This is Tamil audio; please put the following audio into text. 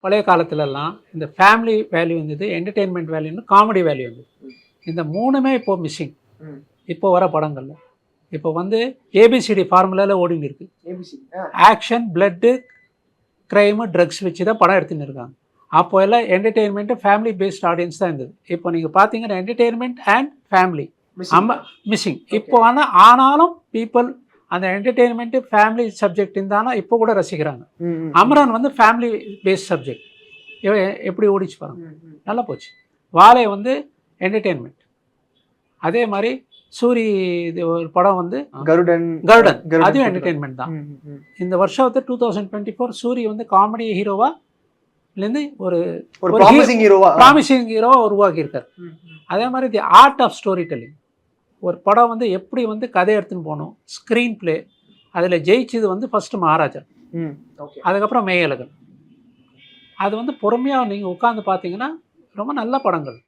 பழைய காலத்துலலாம் இந்த ஃபேமிலி வேல்யூ இருந்தது, என்டர்டெயின்மெண்ட் வேல்யூன்னு காமெடி வேல்யூ இருந்தது. இந்த 3மே இப்போ மிஸ்ஸிங். இப்போ வர படங்கள்ல. இப்போ வந்து ஏபிசிடி ஃபார்முலாவில் ஓடின்னு இருக்கு. ஆக்ஷன், பிளட்டு, க்ரைமு, ட்ரக்ஸ் வச்சு தான் படம் எடுத்துன்னு இருக்காங்க. அப்போ எல்லாம் என்டர்டெயின்மெண்ட்டு ஃபேமிலி பேஸ்ட் ஆடியன்ஸ் தான் இருந்தது. இப்போ நீங்கள் பார்த்தீங்கன்னா என்டர்டெயின்மெண்ட் அண்ட் ஃபேமிலி மிஸ்ஸிங். இப்போ ஆனாலும் பீப்புள் அந்த என்டர்டெயின்மெண்ட்டு ஃபேமிலி சப்ஜெக்ட் இருந்தாலும் இப்போ கூட ரசிக்கிறாங்க. அமரன் வந்து ஃபேமிலி பேஸ்ட் சப்ஜெக்ட். எப்படி ஓடிச்சு பாருங்க, நல்லா போச்சு. வாழை வந்து என்டர்டெயின்மெண்ட். அதே மாதிரி சூரி இது ஒரு படம் வந்து கருடன், அதுவும் என்டர்டெயின்மெண்ட் தான். இந்த வருஷம் வந்து 2024 சூரி வந்து காமெடி ஹீரோவாலேருந்து ஒரு ப்ராமிசிங் ஹீரோவா உருவாக்கி இருக்கார். அதே மாதிரி the art of storytelling. ஒரு படம் வந்து எப்படி வந்து கதை எடுத்துன்னு போகணும், ஸ்க்ரீன் பிளே, அதில் ஜெயிச்சது வந்து ஃபஸ்ட்டு மகாராஜா, அதுக்கப்புறம் மேயழகன். அது வந்து பொறுமையாக நீங்கள் உட்காந்து பார்த்தீங்கன்னா ரொம்ப நல்ல படங்கள்.